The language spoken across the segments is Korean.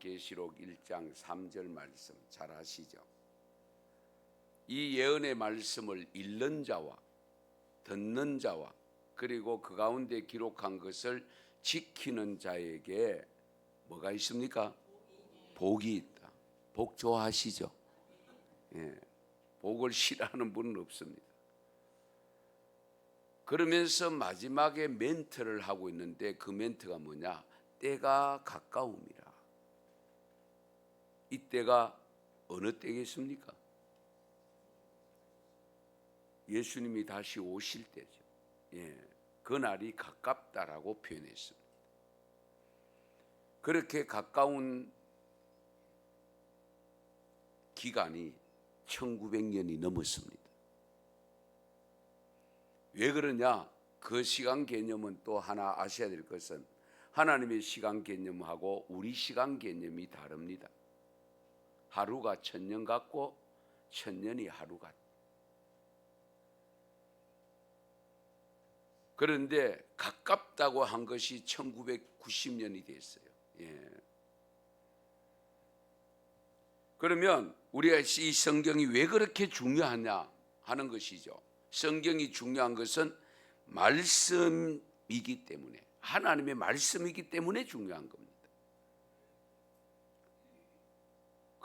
요한계시록 1장 3절 말씀 잘 아시죠? 이 예언의 말씀을 읽는 자와 듣는 자와 그리고 그 가운데 기록한 것을 지키는 자에게 뭐가 있습니까? 복이 있다. 복 좋아하시죠? 예, 복을 싫어하는 분은 없습니다. 그러면서 마지막에 멘트를 하고 있는데 그 멘트가 뭐냐? 때가 가까움이라. 이 때가 어느 때겠습니까? 예수님이 다시 오실 때죠. 예, 그 날이 가깝다라고 표현했습니다. 그렇게 가까운 기간이 1900년이 넘었습니다. 왜 그러냐? 그 시간 개념은 또 하나 아셔야 될 것은 하나님의 시간 개념하고 우리 시간 개념이 다릅니다. 하루가 1000년 같고 1000년이 하루 같다. 그런데 가깝다고 한 것이 1990년이 됐어요. 예. 그러면 우리가 이 성경이 왜 그렇게 중요하냐 하는 것이죠. 성경이 중요한 것은 말씀이기 때문에, 하나님의 말씀이기 때문에 중요한 겁니다.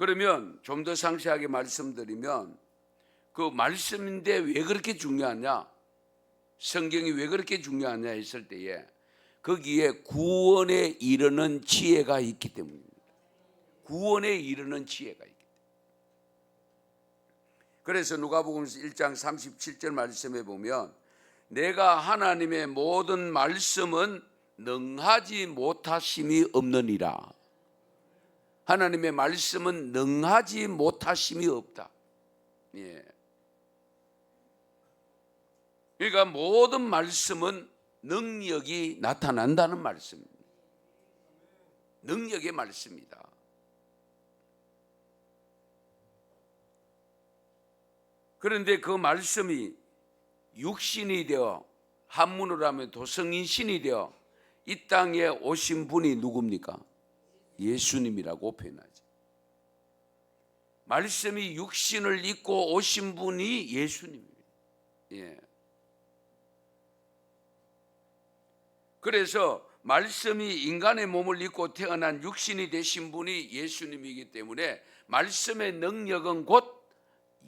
그러면 좀 더 상세하게 말씀드리면 그 말씀인데 왜 그렇게 중요하냐, 성경이 왜 그렇게 중요하냐 했을 때에 거기에 구원에 이르는 지혜가 있기 때문입니다. 구원에 이르는 지혜가 있기 때문에. 그래서 누가복음서 1장 37절 말씀에 보면 내가 하나님의 모든 말씀은 능하지 못하심이 없느니라. 하나님의 말씀은 능하지 못하심이 없다. 예. 그러니까 모든 말씀은 능력이 나타난다는 말씀입니다. 능력의 말씀이다. 그런데 그 말씀이 육신이 되어, 한문으로 하면 도성인신이 되어 이 땅에 오신 분이 누굽니까? 예수님이라고 표현하죠. 말씀이 육신을 입고 오신 분이 예수님입니다. 예. 그래서 말씀이 인간의 몸을 입고 태어난 육신이 되신 분이 예수님이기 때문에 말씀의 능력은 곧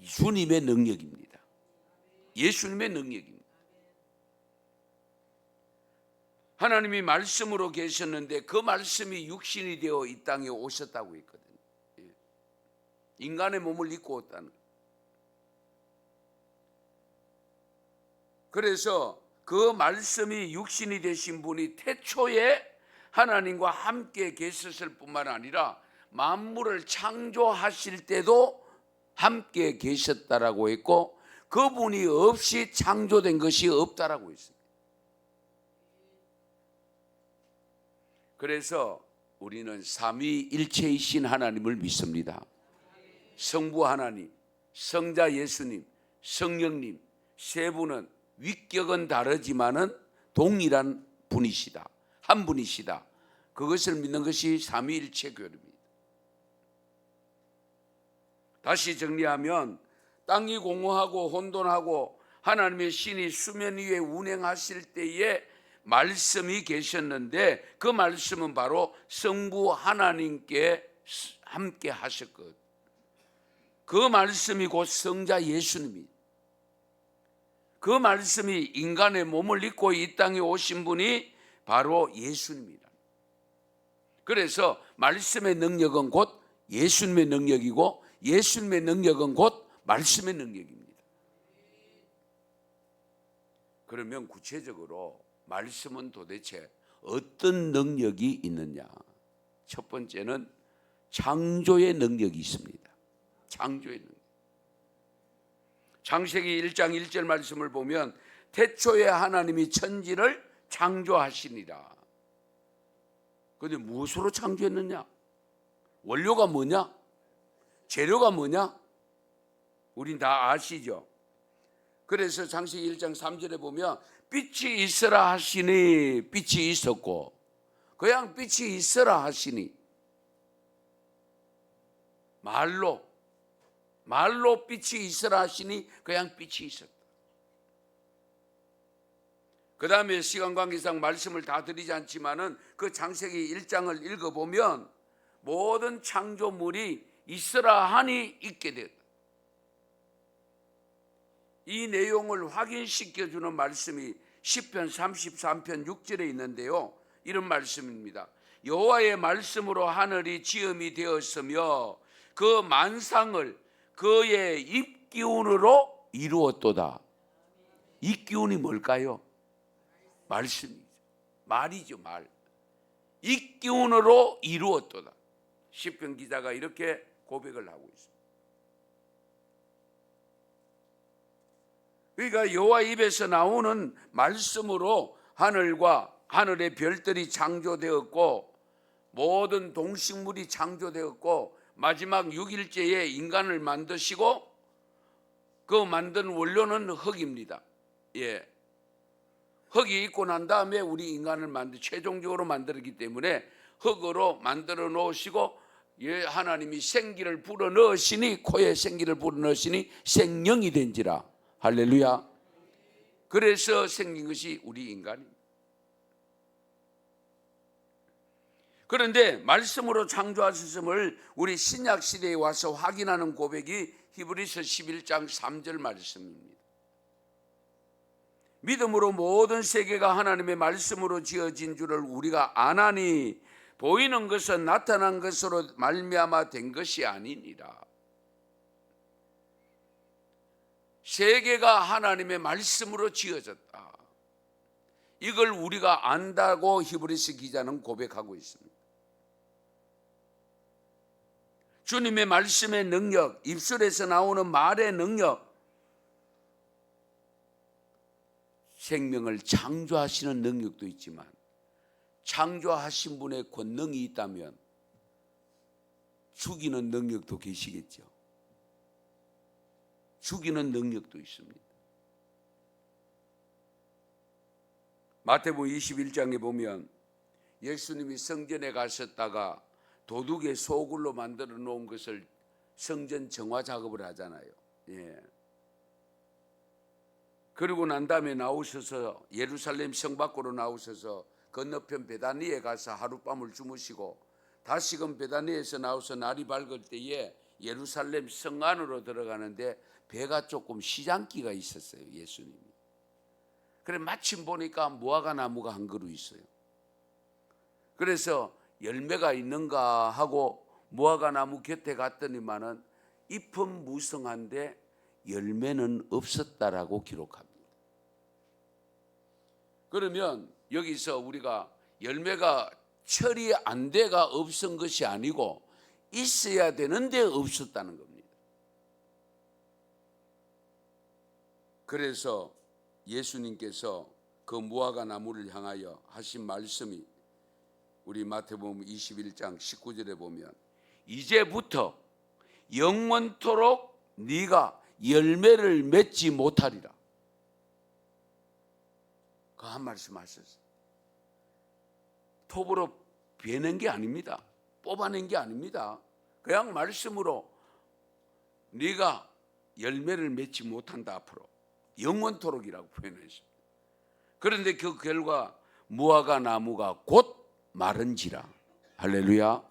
주님의 능력입니다. 예수님의 능력입니다. 하나님이 말씀으로 계셨는데 그 말씀이 육신이 되어 이 땅에 오셨다고 했거든요. 인간의 몸을 입고 왔다는 거예요. 그래서 그 말씀이 육신이 되신 분이 태초에 하나님과 함께 계셨을 뿐만 아니라 만물을 창조하실 때도 함께 계셨다라고 했고 그분이 없이 창조된 것이 없다라고 했습니다. 그래서 우리는 삼위일체이신 하나님을 믿습니다. 성부 하나님, 성자 예수님, 성령님 세 분은 위격은 다르지만은 동일한 분이시다. 한 분이시다. 그것을 믿는 것이 삼위일체 교리입니다. 다시 정리하면 땅이 공허하고 혼돈하고 하나님의 신이 수면 위에 운행하실 때에 말씀이 계셨는데 그 말씀은 바로 성부 하나님께 함께 하셨거든요. 그 말씀이 곧 성자 예수님입니다. 그 말씀이 인간의 몸을 입고 이 땅에 오신 분이 바로 예수님이다. 그래서 말씀의 능력은 곧 예수님의 능력이고 예수님의 능력은 곧 말씀의 능력입니다. 그러면 구체적으로 말씀은 도대체 어떤 능력이 있느냐? 첫 번째는 창조의 능력이 있습니다. 창조의 능력. 창세기 1장 1절 말씀을 보면 태초에 하나님이 천지를 창조하시니라. 그런데 무엇으로 창조했느냐? 원료가 뭐냐? 재료가 뭐냐? 우린 다 아시죠? 그래서 창세기 1장 3절에 보면 빛이 있으라 하시니 빛이 있었고 그냥 빛이 있으라 하시니 말로 빛이 있으라 하시니 그냥 빛이 있었다. 그 다음에 시간 관계상 말씀을 다 드리지 않지만은 그 창세기 1장을 읽어보면 모든 창조물이 있으라 하니 있게 되었다. 이 내용을 확인시켜주는 말씀이 시편 33편 6절에 있는데요, 이런 말씀입니다. 여호와의 말씀으로 하늘이 지음이 되었으며 그 만상을 그의 입기운으로 이루었도다. 입기운이 뭘까요? 말씀이죠. 말이죠, 말. 입기운으로 이루었도다. 시편 기자가 이렇게 고백을 하고 있습니다. 그러니까 여호와 입에서 나오는 말씀으로 하늘과 하늘의 별들이 창조되었고 모든 동식물이 창조되었고 마지막 6일째에 인간을 만드시고 그 만든 원료는 흙입니다. 예. 흙이 있고 난 다음에 우리 인간을 최종적으로 만들었기 때문에 흙으로 만들어 놓으시고 하나님이 생기를 불어넣으시니 코에 생기를 불어넣으시니 생명이 된지라. 할렐루야. 그래서 생긴 것이 우리 인간입니다. 그런데 말씀으로 창조하셨음을 우리 신약 시대에 와서 확인하는 고백이 히브리서 11장 3절 말씀입니다. 믿음으로 모든 세계가 하나님의 말씀으로 지어진 줄을 우리가 아나니 보이는 것은 나타난 것으로 말미암아 된 것이 아니니라. 세계가 하나님의 말씀으로 지어졌다. 이걸 우리가 안다고 히브리서 기자는 고백하고 있습니다. 주님의 말씀의 능력, 입술에서 나오는 말의 능력, 생명을 창조하시는 능력도 있지만 창조하신 분의 권능이 있다면 죽이는 능력도 계시겠죠. 죽이는 능력도 있습니다. 마태복음 21장에 보면 예수님이 성전에 가셨다가 도둑의 소굴로 만들어 놓은 것을 성전 정화 작업을 하잖아요. 예. 그리고 난 다음에 나오셔서 예루살렘 성 밖으로 나오셔서 건너편 베다니에 가서 하룻밤을 주무시고 다시금 베다니에서 나와서 날이 밝을 때에 예루살렘 성 안으로 들어가는데 배가 조금 시장기가 있었어요. 예수님이. 그래 마침 보니까 무화과 나무가 한 그루 있어요. 그래서 열매가 있는가 하고 무화과 나무 곁에 갔더니만은 잎은 무성한데 열매는 없었다라고 기록합니다. 그러면 여기서 우리가 열매가 처리 안 돼가 없은 것이 아니고 있어야 되는데 없었다는 겁니다. 그래서 예수님께서 그 무화과 나무를 향하여 하신 말씀이 우리 마태복음 21장 19절에 보면 이제부터 영원토록 네가 열매를 맺지 못하리라. 그 한 말씀 하셨어요. 톱으로 베낸 게 아닙니다. 뽑아낸 게 아닙니다. 그냥 말씀으로 네가 열매를 맺지 못한다. 앞으로 영원토록이라고 표현했습니다. 그런데 그 결과 무화과 나무가 곧 마른지라. 할렐루야.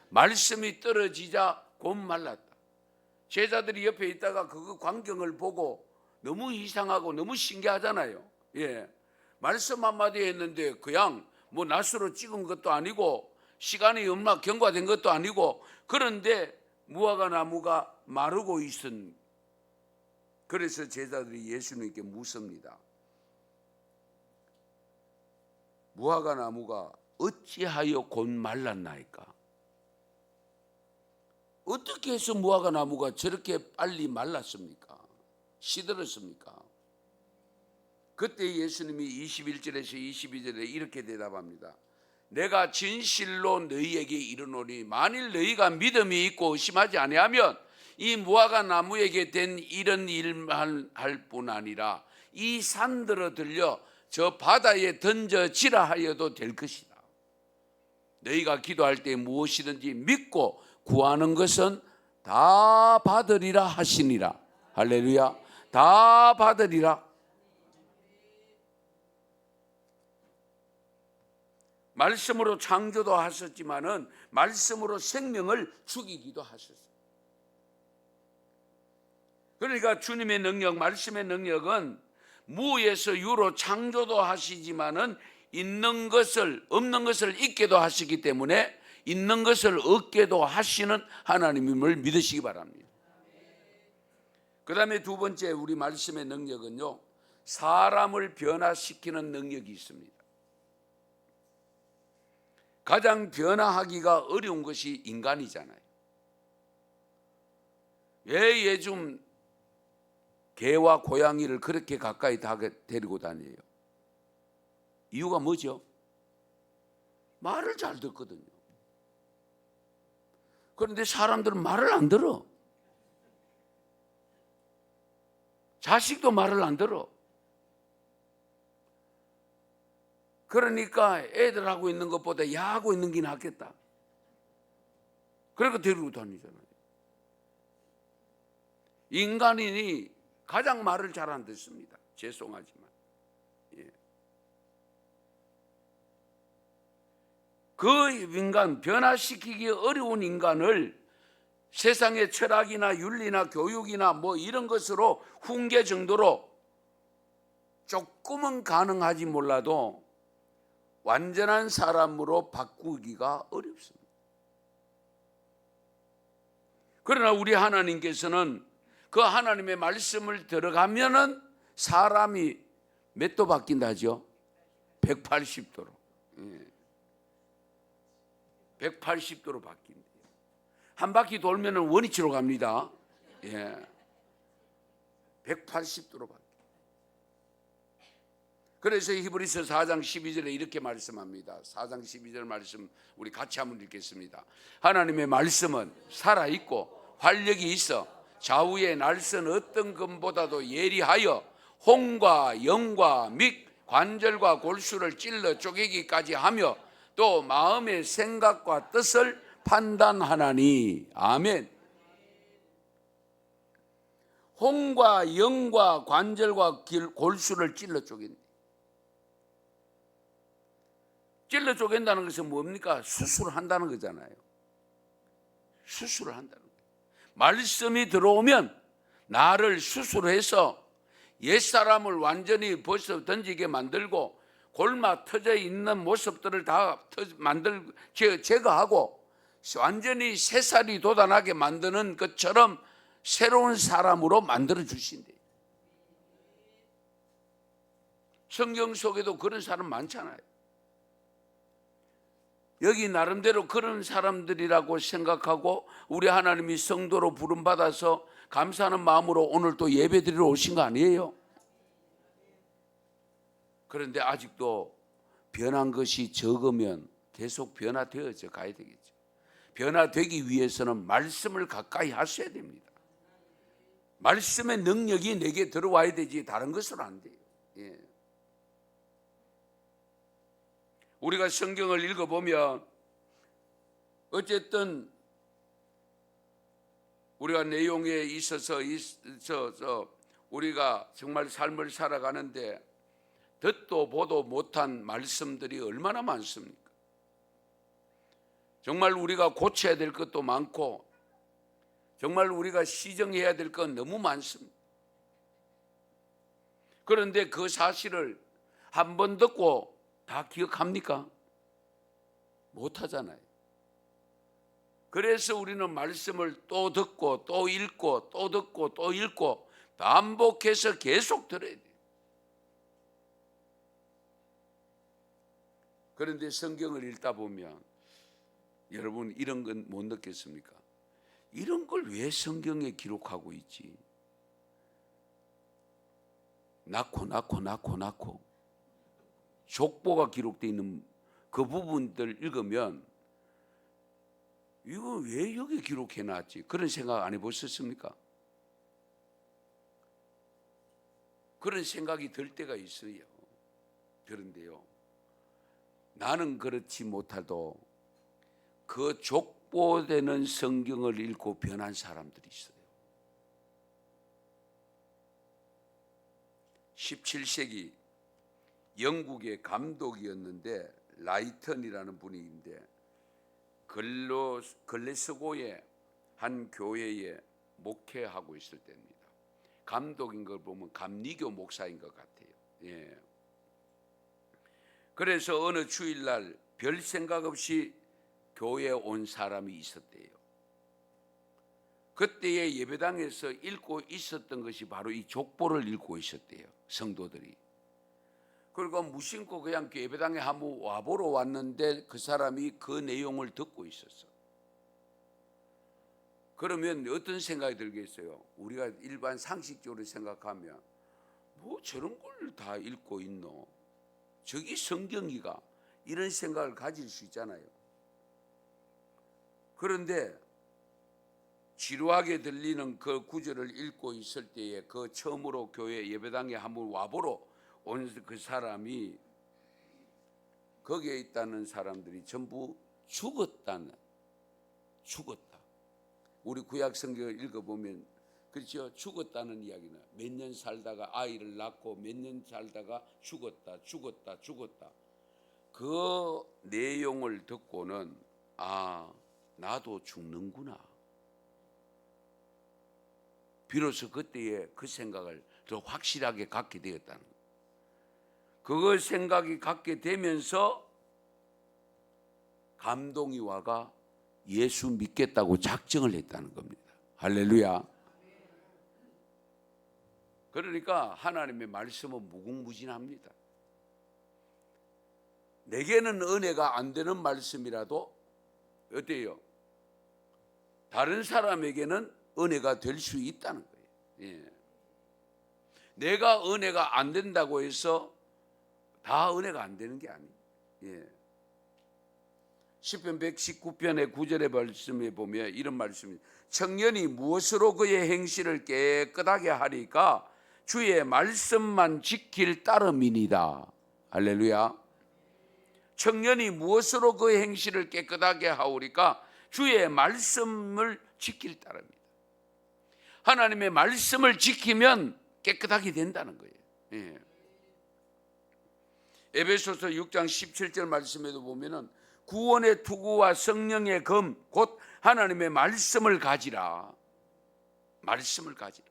말씀이 떨어지자 곧 말랐다. 제자들이 옆에 있다가 그 광경을 보고 너무 이상하고 너무 신기하잖아요. 예. 말씀 한마디 했는데 그냥 뭐 낫으로 찍은 것도 아니고 시간이 얼마 경과된 것도 아니고 그런데 무화과 나무가 마르고 있은. 그래서 제자들이 예수님께 묻습니다. 무화과 나무가 어찌하여 곧 말랐나이까? 어떻게 해서 무화과 나무가 저렇게 빨리 말랐습니까? 시들었습니까? 그때 예수님이 21절에서 22절에 이렇게 대답합니다. 내가 진실로 너희에게 이르노니 만일 너희가 믿음이 있고 의심하지 아니하면 이 무화과 나무에게 된 이런 일만 할 뿐 아니라 이 산들어 들려 저 바다에 던져지라 하여도 될 것이다. 너희가 기도할 때 무엇이든지 믿고 구하는 것은 다 받으리라 하시니라. 할렐루야. 다 받으리라. 말씀으로 창조도 하셨지만은 말씀으로 생명을 죽이기도 하셨어요. 그러니까 주님의 능력, 말씀의 능력은 무에서 유로 창조도 하시지만은 있는 것을 없는 것을 있게도 하시기 때문에 있는 것을 얻게도 하시는 하나님임을 믿으시기 바랍니다. 그 다음에 두 번째 우리 말씀의 능력은요, 사람을 변화시키는 능력이 있습니다. 가장 변화하기가 어려운 것이 인간이잖아요. 왜 요즘 개와 고양이를 그렇게 가까이 데리고 다녀요? 이유가 뭐죠? 말을 잘 듣거든요. 그런데 사람들은 말을 안 들어. 자식도 말을 안 들어. 그러니까 애들 하고 있는 것보다 야 하고 있는 게 낫겠다. 그러니까 데리고 다니잖아요. 인간이 가장 말을 잘 안 듣습니다. 죄송하지만. 예. 그 인간, 변화시키기 어려운 인간을 세상의 철학이나 윤리나 교육이나 뭐 이런 것으로 훈계 정도로 조금은 가능하지 몰라도 완전한 사람으로 바꾸기가 어렵습니다. 그러나 우리 하나님께서는 그 하나님의 말씀을 들어가면은 사람이 몇 도 바뀐다죠? 180도로. 180도로 바뀐대요. 한 바퀴 돌면은 원위치로 갑니다. 180도로 바뀌어요. 그래서 히브리서 4장 12절에 이렇게 말씀합니다. 4장 12절 말씀 우리 같이 한번 읽겠습니다. 하나님의 말씀은 살아있고 활력이 있어 좌우의 날선 어떤 검보다도 예리하여 혼과 영과 및 관절과 골수를 찔러 쪼개기까지 하며 또 마음의 생각과 뜻을 판단하나니. 아멘. 혼과 영과 관절과 골수를 찔러 쪼갠다. 찔러 쪼갠다는 것은 뭡니까? 수술을 한다는 거잖아요. 수술을 한다는 거예요. 말씀이 들어오면 나를 수술해서 옛사람을 완전히 벗어 던지게 만들고 골마 터져 있는 모습들을 다 제거하고 완전히 새살이 돋아나게 만드는 것처럼 새로운 사람으로 만들어 주신대요. 성경 속에도 그런 사람 많잖아요. 여기 나름대로 그런 사람들이라고 생각하고 우리 하나님이 성도로 부름받아서 감사하는 마음으로 오늘 또 예배 드리러 오신 거 아니에요? 그런데 아직도 변한 것이 적으면 계속 변화되어져 가야 되겠죠. 변화되기 위해서는 말씀을 가까이 하셔야 됩니다. 말씀의 능력이 내게 들어와야 되지 다른 것은 안 돼요. 우리가 성경을 읽어보면 어쨌든 우리가 내용에 있어서 우리가 정말 삶을 살아가는데 듣도 보도 못한 말씀들이 얼마나 많습니까? 정말 우리가 고쳐야 될 것도 많고 정말 우리가 시정해야 될 건 너무 많습니다. 그런데 그 사실을 한 번 듣고 다 기억합니까? 못하잖아요. 그래서 우리는 말씀을 또 듣고 또 읽고 또 듣고 또 읽고 반복해서 계속 들어야 돼요. 그런데 성경을 읽다 보면 여러분 이런 건 못 느꼈습니까? 이런 걸 왜 성경에 기록하고 있지? 낳고 족보가 기록되어 있는 그 부분들 읽으면 이거 왜 여기 기록해 놨지? 그런 생각 안 해보셨습니까? 그런 생각이 들 때가 있어요. 그런데요, 나는 그렇지 못하도 그 족보되는 성경을 읽고 변한 사람들이 있어요. 17세기 영국의 감독이었는데 라이턴이라는 분인데 글래스고의 한 교회에 목회하고 있을 때입니다. 감독인 걸 보면 감리교 목사인 것 같아요. 예. 그래서 어느 주일날 별 생각 없이 교회에 온 사람이 있었대요. 그때의 예배당에서 읽고 있었던 것이 바로 이 족보를 읽고 있었대요. 성도들이. 그리고 무심코 그냥 예배당에 한번 와보러 왔는데 그 사람이 그 내용을 듣고 있었어. 그러면 어떤 생각이 들겠어요? 우리가 일반 상식적으로 생각하면 뭐 저런 걸 다 읽고 있노? 저기 성경이가? 이런 생각을 가질 수 있잖아요. 그런데 지루하게 들리는 그 구절을 읽고 있을 때에 그 처음으로 교회 예배당에 한번 와보러 온 그 사람이 거기에 있다는 사람들이 전부 죽었다. 우리 구약 성경을 읽어보면 그렇죠. 죽었다는 이야기는 몇 년 살다가 아이를 낳고 몇 년 살다가 죽었다. 그 내용을 듣고는 나도 죽는구나. 비로소 그때에 그 생각을 더 확실하게 갖게 되었다는 거예요. 그 생각이 갖게 되면서 감동이 와가 예수 믿겠다고 작정을 했다는 겁니다. 할렐루야. 그러니까 하나님의 말씀은 무궁무진합니다. 내게는 은혜가 안 되는 말씀이라도 어때요? 다른 사람에게는 은혜가 될 수 있다는 거예요. 예. 내가 은혜가 안 된다고 해서 다 은혜가 안 되는 게 아니에요. 예. 시편 119편의 9절의 말씀에 보면 이런 말씀이 청년이 무엇으로 그의 행실을 깨끗하게 하리까 주의 말씀만 지킬 따름이니이다. 할렐루야. 청년이 무엇으로 그의 행실을 깨끗하게 하오리까 주의 말씀을 지킬 따름이다. 하나님의 말씀을 지키면 깨끗하게 된다는 거예요. 예. 에베소서 6장 17절 말씀에도 보면은 구원의 투구와 성령의 검 곧 하나님의 말씀을 가지라. 말씀을 가지라.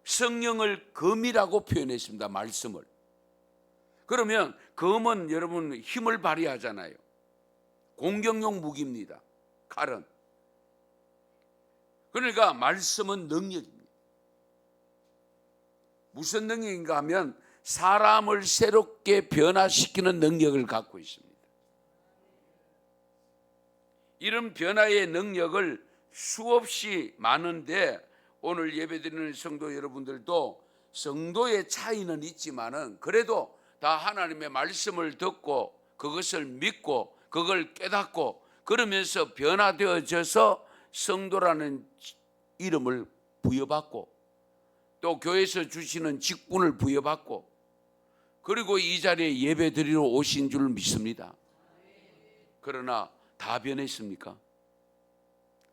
성령을 검이라고 표현했습니다. 말씀을. 그러면 검은 여러분 힘을 발휘하잖아요. 공격용 무기입니다. 칼은. 그러니까 말씀은 능력입니다. 무슨 능력인가 하면 사람을 새롭게 변화시키는 능력을 갖고 있습니다. 이런 변화의 능력을 수없이 많은데 오늘 예배드리는 성도 여러분들도 성도의 차이는 있지만은 그래도 다 하나님의 말씀을 듣고 그것을 믿고 그걸 깨닫고 그러면서 변화되어져서 성도라는 이름을 부여받고 또 교회에서 주시는 직분을 부여받고 그리고 이 자리에 예배 드리러 오신 줄 믿습니다. 그러나 다 변했습니까?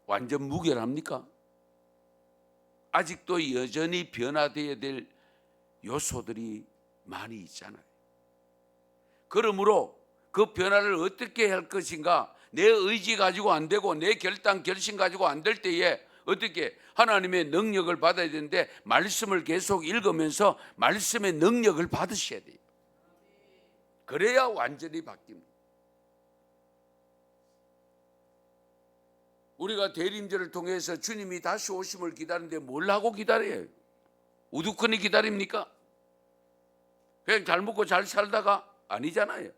완전 무결합니까? 아직도 여전히 변화되어야 될 요소들이 많이 있잖아요. 그러므로 그 변화를 어떻게 할 것인가? 내 의지 가지고 안 되고 내 결단 결심 가지고 안 될 때에 어떻게 하나님의 능력을 받아야 되는데 말씀을 계속 읽으면서 말씀의 능력을 받으셔야 돼요. 그래야 완전히 바뀝니다. 우리가 대림절을 통해서 주님이 다시 오심을 기다리는데 뭘 하고 기다려요? 우두커니 기다립니까? 그냥 잘 먹고 잘 살다가 아니잖아요.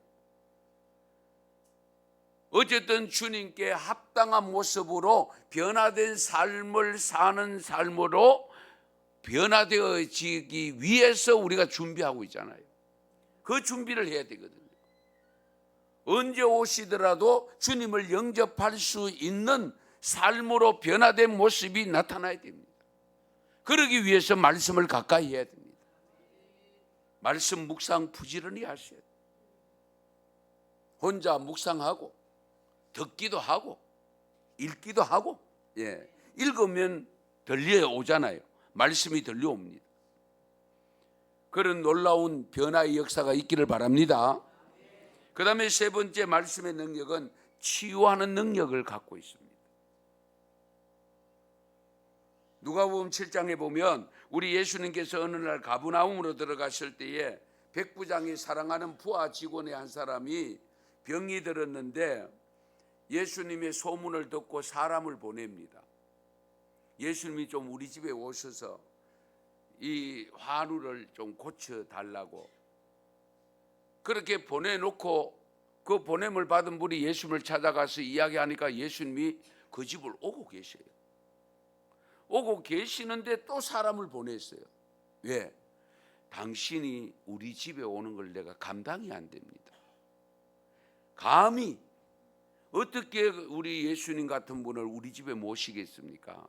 어쨌든 주님께 합당한 모습으로 변화된 삶을 사는 삶으로 변화되어지기 위해서 우리가 준비하고 있잖아요. 그 준비를 해야 되거든요. 언제 오시더라도 주님을 영접할 수 있는 삶으로 변화된 모습이 나타나야 됩니다. 그러기 위해서 말씀을 가까이 해야 됩니다. 말씀 묵상 부지런히 하셔야 돼요. 혼자 묵상하고 듣기도 하고 읽기도 하고, 예, 읽으면 들려오잖아요. 말씀이 들려옵니다. 그런 놀라운 변화의 역사가 있기를 바랍니다. 그 다음에 세 번째 말씀의 능력은 치유하는 능력을 갖고 있습니다. 누가복음 7장에 보면 우리 예수님께서 어느 날 가버나움으로 들어갔을 때에 백부장이 사랑하는 부하 직원의 한 사람이 병이 들었는데 예수님의 소문을 듣고 사람을 보냅니다. 예수님이 좀 우리 집에 오셔서 이 환우를 좀 고쳐달라고. 그렇게 보내놓고 그 보냄을 받은 분이 예수님을 찾아가서 이야기하니까 예수님이 그 집을 오고 계셔요. 오고 계시는데 또 사람을 보냈어요. 왜? 당신이 우리 집에 오는 걸 내가 감당이 안 됩니다. 감히 어떻게 우리 예수님 같은 분을 우리 집에 모시겠습니까?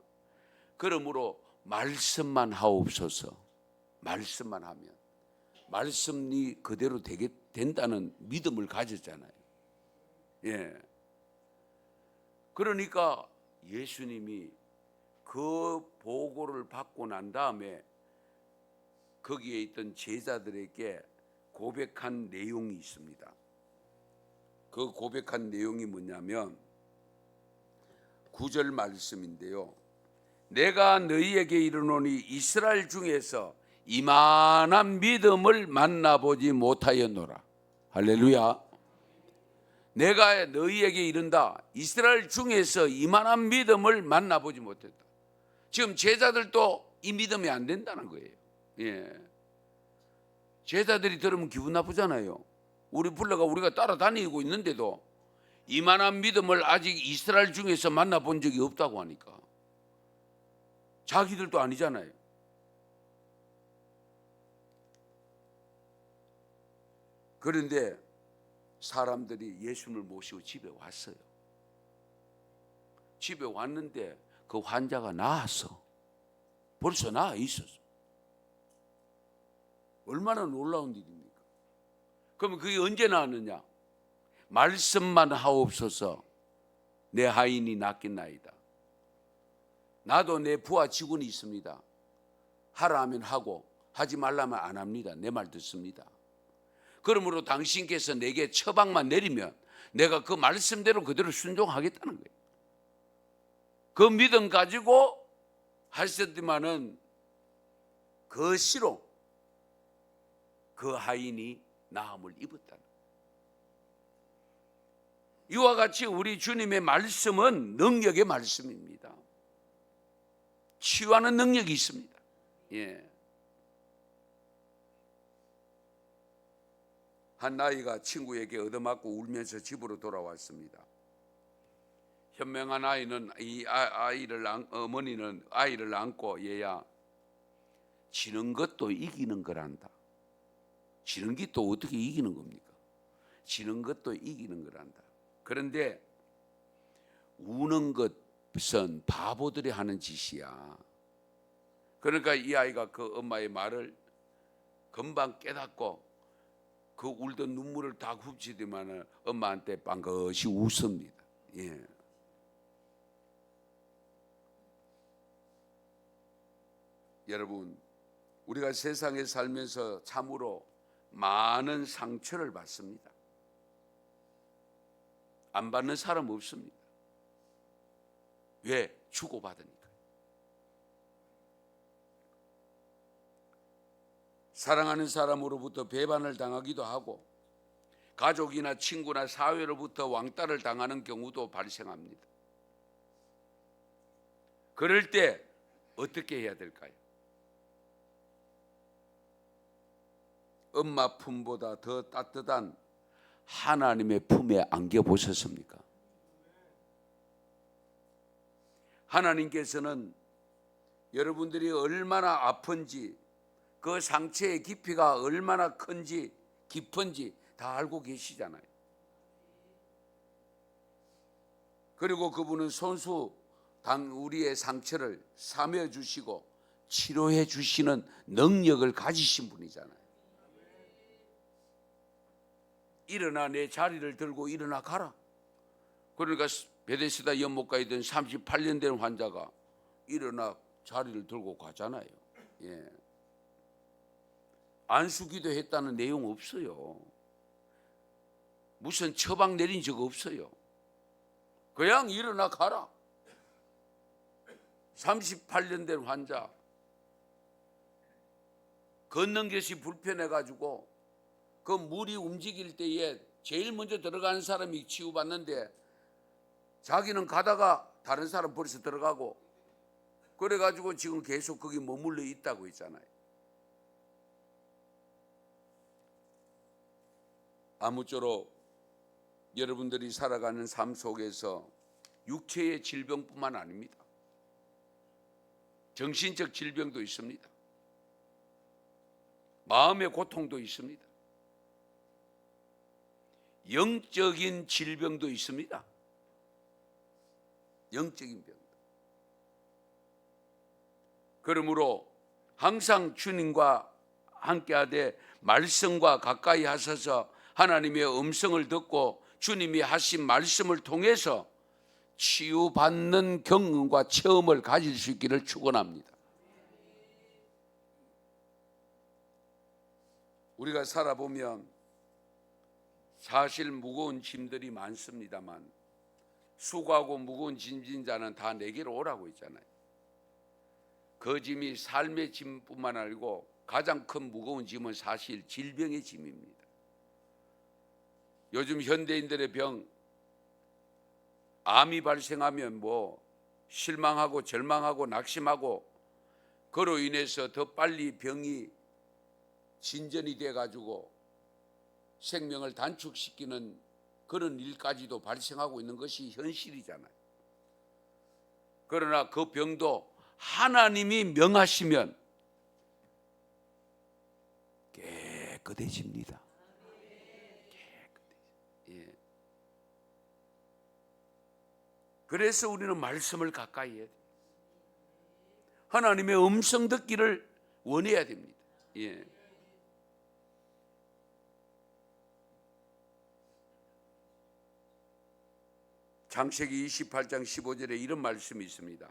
그러므로 말씀만 하옵소서. 말씀만 하면 말씀이 그대로 된다는 믿음을 가졌잖아요. 예. 그러니까 예수님이 그 보고를 받고 난 다음에 거기에 있던 제자들에게 고백한 내용이 있습니다. 그 고백한 내용이 뭐냐면 9절 말씀인데요. 내가 너희에게 이르노니 이스라엘 중에서 이만한 믿음을 만나보지 못하였노라. 할렐루야. 내가 너희에게 이른다. 이스라엘 중에서 이만한 믿음을 만나보지 못했다. 지금 제자들도 이 믿음이 안 된다는 거예요. 예. 제자들이 들으면 기분 나쁘잖아요. 우리 불러가 우리가 따라다니고 있는데도 이만한 믿음을 아직 이스라엘 중에서 만나본 적이 없다고 하니까 자기들도 아니잖아요. 그런데 사람들이 예수님을 모시고 집에 왔어요. 집에 왔는데 그 환자가 나았어. 벌써 나아 있었어. 얼마나 놀라운 일입니까? 그러면 그게 언제 나왔느냐? 말씀만 하옵소서. 내 하인이 낫겠나이다. 나도 내 부하 직원이 있습니다. 하라 하면 하고 하지 말라면 안 합니다. 내 말 듣습니다. 그러므로 당신께서 내게 처방만 내리면 내가 그 말씀대로 그대로 순종하겠다는 거예요. 그 믿음 가지고 하셨지만은 그 시로 그 하인이 나음을 입었다는 거예요. 이와 같이 우리 주님의 말씀은 능력의 말씀입니다. 치유하는 능력이 있습니다. 예. 한 나이가 친구에게 얻어맞고 울면서 집으로 돌아왔습니다. 현명한 아이는 어머니는 아이를 안고 얘야 지는 것도 이기는 거란다. 지는 게 또 어떻게 이기는 겁니까? 지는 것도 이기는 거란다. 그런데 우는 것은 바보들이 하는 짓이야. 그러니까 이 아이가 그 엄마의 말을 금방 깨닫고 그 울던 눈물을 다 흡치더만 엄마한테 빵긋이 웃습니다. 예. 여러분, 우리가 세상에 살면서 참으로 많은 상처를 받습니다. 안 받는 사람 없습니다. 왜? 주고받으니까. 사랑하는 사람으로부터 배반을 당하기도 하고 가족이나 친구나 사회로부터 왕따를 당하는 경우도 발생합니다. 그럴 때 어떻게 해야 될까요? 엄마 품보다 더 따뜻한 하나님의 품에 안겨 보셨습니까? 하나님께서는 여러분들이 얼마나 아픈지 그 상처의 깊이가 얼마나 큰지 깊은지 다 알고 계시잖아요. 그리고 그분은 손수 우리의 상처를 사며 주시고 치료해 주시는 능력을 가지신 분이잖아요. 일어나 내 자리를 들고 일어나 가라. 그러니까 베데스다 연못가에 있던 38년 된 환자가 일어나 자리를 들고 가잖아요. 예. 안수기도 했다는 내용 없어요. 무슨 처방 내린 적 없어요. 그냥 일어나 가라. 38년 된 환자 걷는 것이 불편해가지고 그 물이 움직일 때에 제일 먼저 들어가는 사람이 치유받는데 자기는 가다가 다른 사람 벌써 들어가고 그래가지고 지금 계속 거기 머물러 있다고 했잖아요. 아무쪼록 여러분들이 살아가는 삶 속에서 육체의 질병뿐만 아닙니다. 정신적 질병도 있습니다. 마음의 고통도 있습니다. 영적인 질병도 있습니다. 영적인 병. 그러므로 항상 주님과 함께하되 말씀과 가까이 하셔서 하나님의 음성을 듣고 주님이 하신 말씀을 통해서 치유받는 경험과 체험을 가질 수 있기를 축원합니다. 우리가 살아보면 사실 무거운 짐들이 많습니다만 수고하고 무거운 짐진 자는 다 내게로 오라고 했잖아요. 그 짐이 삶의 짐뿐만 아니고 가장 큰 무거운 짐은 사실 질병의 짐입니다. 요즘 현대인들의 병, 암이 발생하면 뭐 실망하고 절망하고 낙심하고 그로 인해서 더 빨리 병이 진전이 돼가지고 생명을 단축시키는 그런 일까지도 발생하고 있는 것이 현실이잖아요. 그러나 그 병도 하나님이 명하시면 깨끗해집니다. 예. 그래서 우리는 말씀을 가까이 해야 돼요. 하나님의 음성 듣기를 원해야 됩니다. 예. 창세기 28장 15절에 이런 말씀이 있습니다.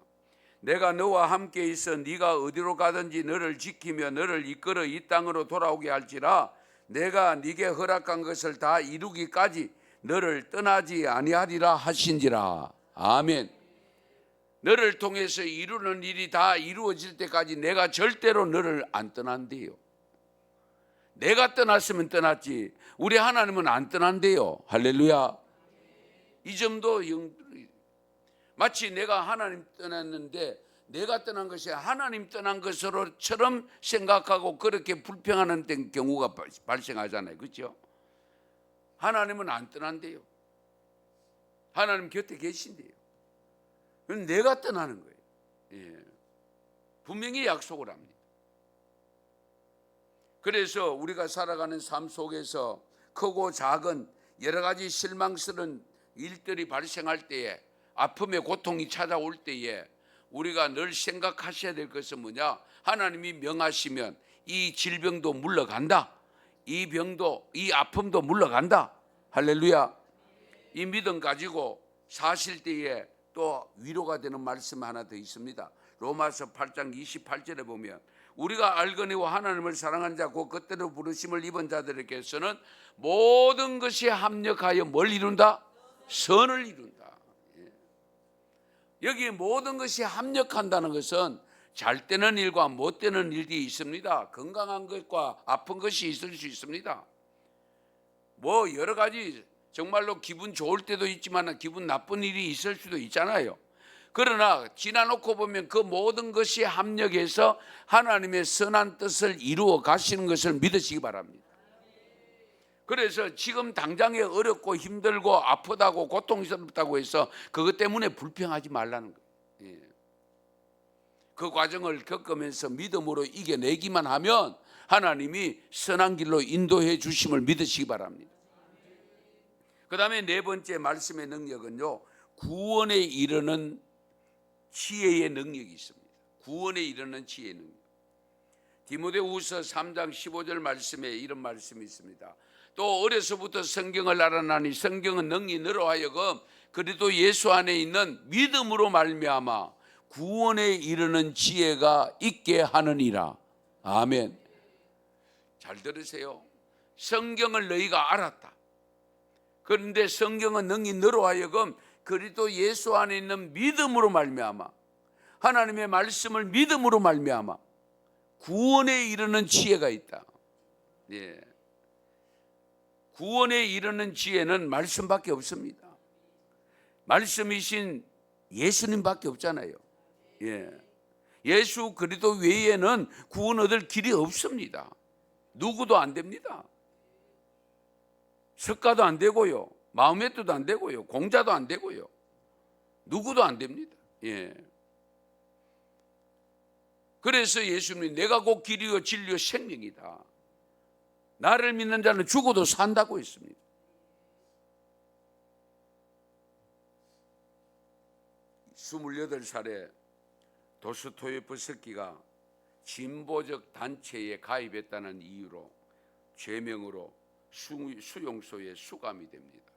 내가 너와 함께 있어 네가 어디로 가든지 너를 지키며 너를 이끌어 이 땅으로 돌아오게 할지라 내가 네게 허락한 것을 다 이루기까지 너를 떠나지 아니하리라 하신지라. 아멘. 너를 통해서 이루는 일이 다 이루어질 때까지 내가 절대로 너를 안 떠난대요. 내가 떠났으면 떠났지 우리 하나님은 안 떠난대요. 할렐루야. 이 점도 마치 내가 하나님 떠났는데 내가 떠난 것이 하나님 떠난 것으로처럼 생각하고 그렇게 불평하는 경우가 발생하잖아요. 그렇죠? 하나님은 안 떠난대요. 하나님 곁에 계신대요. 그건 내가 떠나는 거예요. 예. 분명히 약속을 합니다. 그래서 우리가 살아가는 삶 속에서 크고 작은 여러 가지 실망스러운 일들이 발생할 때에 아픔의 고통이 찾아올 때에 우리가 늘 생각하셔야 될 것은 뭐냐? 하나님이 명하시면 이 질병도 물러간다. 이 병도 이 아픔도 물러간다. 할렐루야. 이 믿음 가지고 사실 때에 또 위로가 되는 말씀 하나 더 있습니다. 로마서 8장 28절에 보면 우리가 알거니와 하나님을 사랑하는 자 곧 그때로 부르심을 입은 자들에게서는 모든 것이 합력하여 뭘 이룬다? 선을 이룬다. 여기 모든 것이 합력한다는 것은 잘 되는 일과 못 되는 일이 있습니다. 건강한 것과 아픈 것이 있을 수 있습니다. 뭐 여러 가지 정말로 기분 좋을 때도 있지만 기분 나쁜 일이 있을 수도 있잖아요. 그러나 지나놓고 보면 그 모든 것이 합력해서 하나님의 선한 뜻을 이루어 가시는 것을 믿으시기 바랍니다. 그래서 지금 당장에 어렵고 힘들고 아프다고 고통스럽다고 해서 그것 때문에 불평하지 말라는 거예요. 예. 그 과정을 겪으면서 믿음으로 이겨내기만 하면 하나님이 선한 길로 인도해 주심을 믿으시기 바랍니다. 그 다음에 네 번째 말씀의 능력은요, 구원에 이르는 지혜의 능력이 있습니다. 구원에 이르는 지혜의 능력. 디모데후서 3장 15절 말씀에 이런 말씀이 있습니다. 또 어려서부터 성경을 알아나니 성경은 능히 너로 하여금 그리스도 예수 안에 있는 믿음으로 말미암아 구원에 이르는 지혜가 있게 하느니라. 아멘. 잘 들으세요. 성경을 너희가 알았다. 그런데 성경은 능히 너로 하여금 그리스도 예수 안에 있는 믿음으로 말미암아, 하나님의 말씀을 믿음으로 말미암아 구원에 이르는 지혜가 있다. 예. 구원에 이르는 지혜는 말씀밖에 없습니다. 말씀이신 예수님밖에 없잖아요. 예. 예수 그리스도 외에는 구원 얻을 길이 없습니다. 누구도 안 됩니다. 석가도 안 되고요, 마음에도 안 되고요, 공자도 안 되고요, 누구도 안 됩니다. 예. 그래서 예수님이 내가 곧 길이요 진리요 생명이다. 나를 믿는 자는 죽어도 산다고 했습니다. (28) 살에 도스토옙스키가 진보적 단체에 가입했다는 이유로 죄명으로 수용소에 수감이 됩니다.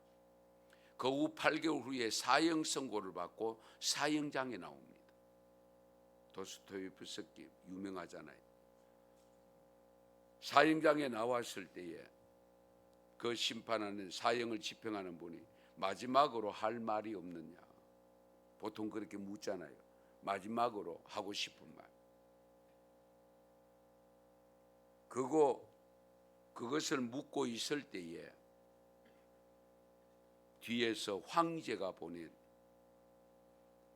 그 후 8개월 후에 사형 선고를 받고 사형장에 나옵니다. 도스토옙스키 유명하잖아요. 사형장에 나왔을 때에 그 심판하는, 사형을 집행하는 분이 마지막으로 할 말이 없느냐, 보통 그렇게 묻잖아요. 마지막으로 하고 싶은 말. 그것을 묻고 있을 때에 뒤에서 황제가 보낸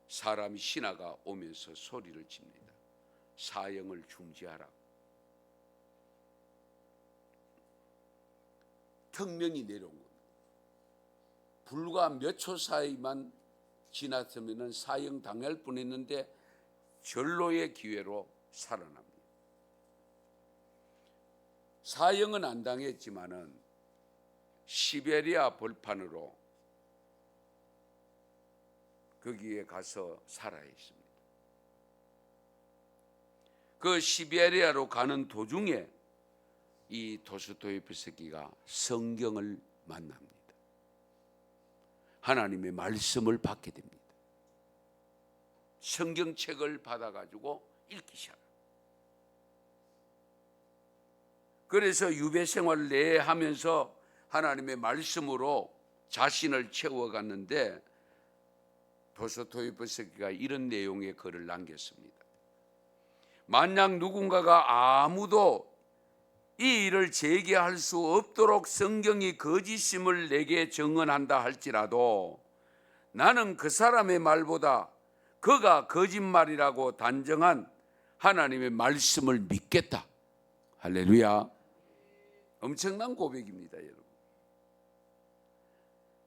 사람이 신하가 오면서 소리를 칩니다. 사형을 중지하라. 특명이 내려온 겁니다. 불과 몇 초 사이만 지났으면 사형 당할 뻔했는데 절로의 기회로 살아납니다. 사형은 안 당했지만은 시베리아 벌판으로 거기에 가서 살아야 했습니다. 그 시베리아로 가는 도중에 이 도스토옙스키가 성경을 만납니다. 하나님의 말씀을 받게 됩니다. 성경책을 받아가지고 읽기 시작합니다. 그래서 유배 생활을 내에 하면서 하나님의 말씀으로 자신을 채워갔는데 도스토옙스키가 이런 내용의 글을 남겼습니다. 만약 누군가가 아무도 이 일을 제기할 수 없도록 성경이 거짓임을 내게 증언한다 할지라도 나는 그 사람의 말보다 그가 거짓말이라고 단정한 하나님의 말씀을 믿겠다. 할렐루야. 엄청난 고백입니다, 여러분.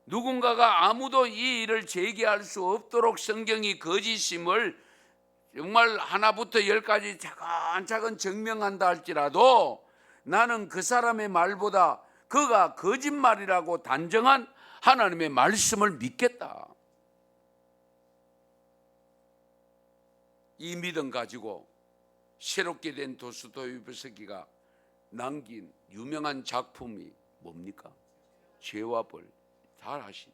누군가가 아무도 이 일을 제기할 수 없도록 성경이 거짓임을 정말 하나부터 10까지 차근차근 증명한다 할지라도 나는 그 사람의 말보다 그가 거짓말이라고 단정한 하나님의 말씀을 믿겠다. 이 믿음 가지고 새롭게 된 도스토옙스키가 남긴 유명한 작품이 뭡니까? 죄와 벌. 잘 아시죠?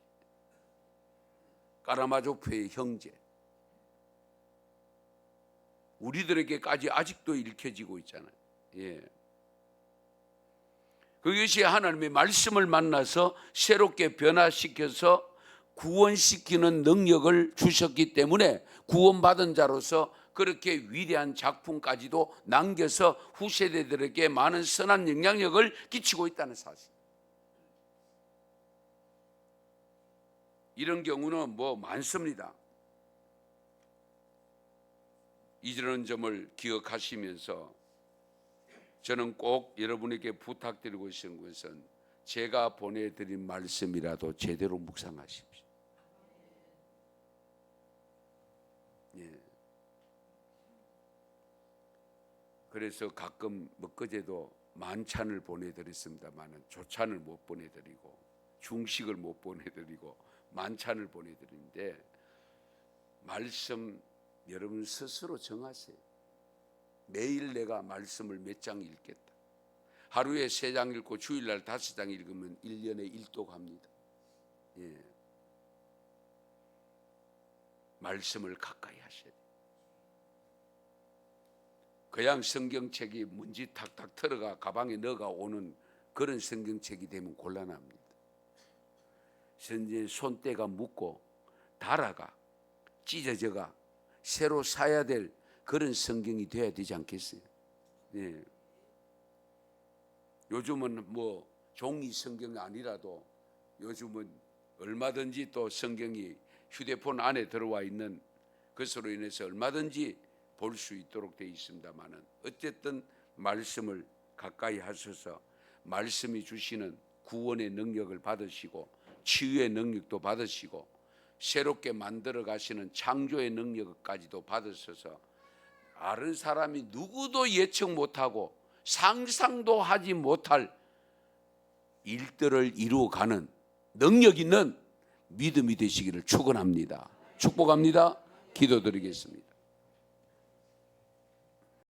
까라마조프의 형제. 우리들에게까지 아직도 읽혀지고 있잖아요. 예. 그것이 하나님의 말씀을 만나서 새롭게 변화시켜서 구원시키는 능력을 주셨기 때문에 구원받은 자로서 그렇게 위대한 작품까지도 남겨서 후세대들에게 많은 선한 영향력을 끼치고 있다는 사실. 이런 경우는 많습니다. 이런 점을 기억하시면서 저는 꼭 여러분에게 부탁드리고 싶은 것은 제가 보내드린 말씀이라도 제대로 묵상하십시오. 예. 그래서 가끔 그제도 만찬을 보내드렸습니다만 조찬을 못 보내드리고 중식을 못 보내드리고 만찬을 보내드리는데 말씀 여러분 스스로 정하세요. 매일 내가 말씀을 몇 장 읽겠다. 하루에 3장 읽고 주일날 5장 읽으면 1년에 1도 갑니다. 예. 말씀을 가까이 하셔야 돼요. 그냥 성경책이 먼지 탁탁 털어가 가방에 넣어가 오는 그런 성경책이 되면 곤란합니다. 현재 손때가 묻고 닳아가 찢어져가 새로 사야 될 그런 성경이 돼야 되지 않겠어요? 네. 요즘은 뭐 종이 성경이 아니라도 요즘은 얼마든지 또 성경이 휴대폰 안에 들어와 있는 것으로 인해서 얼마든지 볼 수 있도록 되어 있습니다만은 어쨌든 말씀을 가까이 하셔서 말씀이 주시는 구원의 능력을 받으시고 치유의 능력도 받으시고 새롭게 만들어 가시는 창조의 능력까지도 받으셔서 다른 사람이 누구도 예측 못하고 상상도 하지 못할 일들을 이루어가는 능력 있는 믿음이 되시기를 축원합니다. 축복합니다. 기도드리겠습니다.